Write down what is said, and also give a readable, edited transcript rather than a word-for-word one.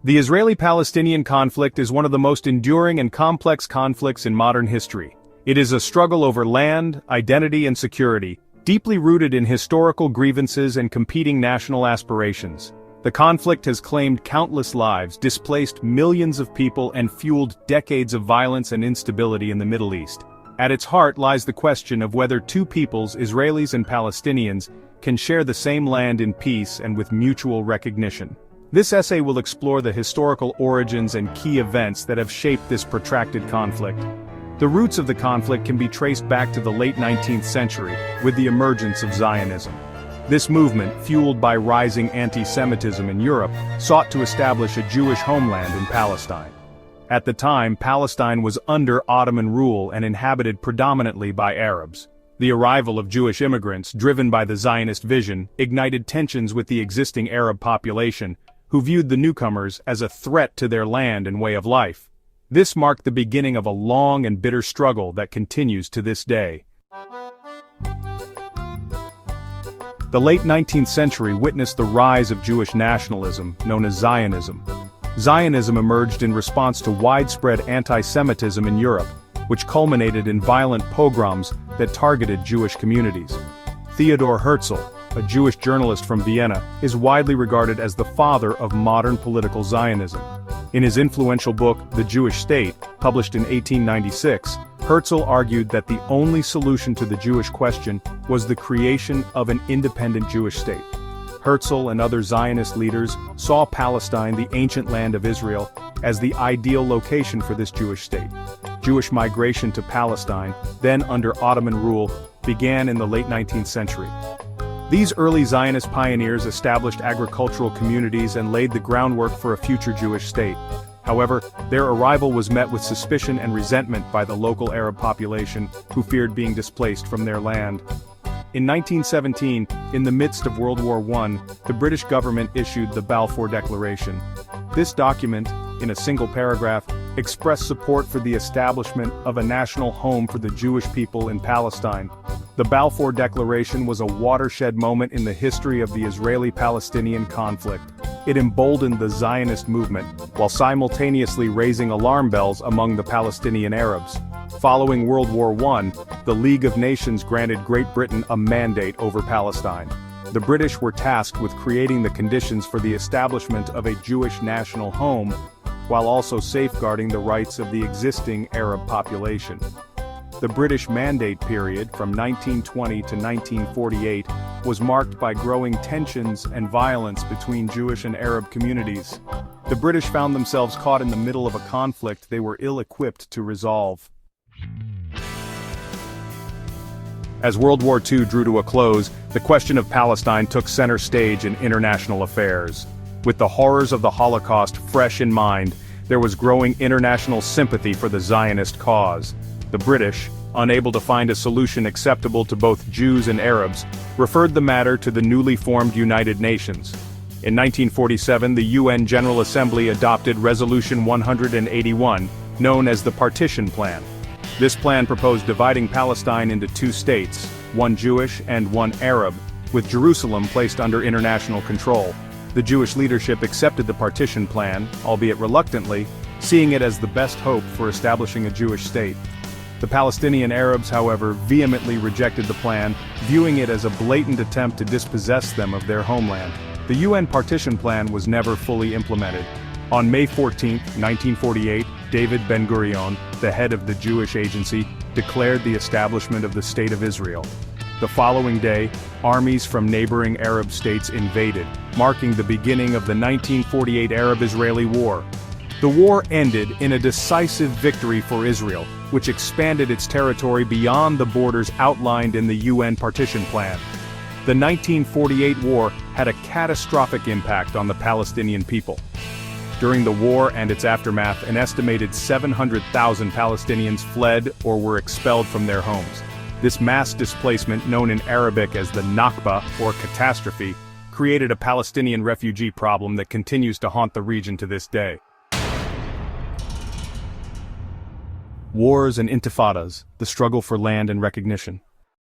The Israeli-Palestinian conflict is one of the most enduring and complex conflicts in modern history. It is a struggle over land, identity and security, deeply rooted in historical grievances and competing national aspirations. The conflict has claimed countless lives, displaced millions of people and fueled decades of violence and instability in the Middle East. At its heart lies the question of whether two peoples, Israelis and Palestinians, can share the same land in peace and with mutual recognition. This essay will explore the historical origins and key events that have shaped this protracted conflict. The roots of the conflict can be traced back to the late 19th century, with the emergence of Zionism. This movement, fueled by rising anti-Semitism in Europe, sought to establish a Jewish homeland in Palestine. At the time, Palestine was under Ottoman rule and inhabited predominantly by Arabs. The arrival of Jewish immigrants, driven by the Zionist vision, ignited tensions with the existing Arab population, who viewed the newcomers as a threat to their land and way of life. This marked the beginning of a long and bitter struggle that continues to this day. The late 19th century witnessed the rise of Jewish nationalism, known as Zionism. Zionism emerged in response to widespread anti-Semitism in Europe, which culminated in violent pogroms that targeted Jewish communities. Theodor Herzl, a Jewish journalist from Vienna, is widely regarded as the father of modern political Zionism. In his influential book, The Jewish State, published in 1896, Herzl argued that the only solution to the Jewish question was the creation of an independent Jewish state. Herzl and other Zionist leaders saw Palestine, the ancient land of Israel, as the ideal location for this Jewish state. Jewish migration to Palestine, then under Ottoman rule, began in the late 19th century. These early Zionist pioneers established agricultural communities and laid the groundwork for a future Jewish state. However, their arrival was met with suspicion and resentment by the local Arab population, who feared being displaced from their land. In 1917, in the midst of World War I, the British government issued the Balfour Declaration. This document, in a single paragraph, expressed support for the establishment of a national home for the Jewish people in Palestine. The Balfour Declaration was a watershed moment in the history of the Israeli-Palestinian conflict. It emboldened the Zionist movement, while simultaneously raising alarm bells among the Palestinian Arabs. Following World War I, the League of Nations granted Great Britain a mandate over Palestine. The British were tasked with creating the conditions for the establishment of a Jewish national home, while also safeguarding the rights of the existing Arab population. The British Mandate period from 1920 to 1948 was marked by growing tensions and violence between Jewish and Arab communities. The British found themselves caught in the middle of a conflict they were ill-equipped to resolve. As World War II drew to a close, the question of Palestine took center stage in international affairs. With the horrors of the Holocaust fresh in mind, there was growing international sympathy for the Zionist cause. The British, unable to find a solution acceptable to both Jews and Arabs, referred the matter to the newly formed United Nations. In 1947, the UN General Assembly adopted Resolution 181, known as the Partition Plan. This plan proposed dividing Palestine into two states, one Jewish and one Arab, with Jerusalem placed under international control. The Jewish leadership accepted the partition plan, albeit reluctantly, seeing it as the best hope for establishing a Jewish state. The Palestinian Arabs, however, vehemently rejected the plan, viewing it as a blatant attempt to dispossess them of their homeland. The UN Partition Plan was never fully implemented. On May 14, 1948, David Ben-Gurion, the head of the Jewish Agency, declared the establishment of the State of Israel. The following day, armies from neighboring Arab states invaded, marking the beginning of the 1948 Arab-Israeli War. The war ended in a decisive victory for Israel, which expanded its territory beyond the borders outlined in the UN Partition Plan. The 1948 war had a catastrophic impact on the Palestinian people. During the war and its aftermath, an estimated 700,000 Palestinians fled or were expelled from their homes. This mass displacement, known in Arabic as the Nakba, or catastrophe, created a Palestinian refugee problem that continues to haunt the region to this day. Wars and intifadas, the struggle for land and recognition.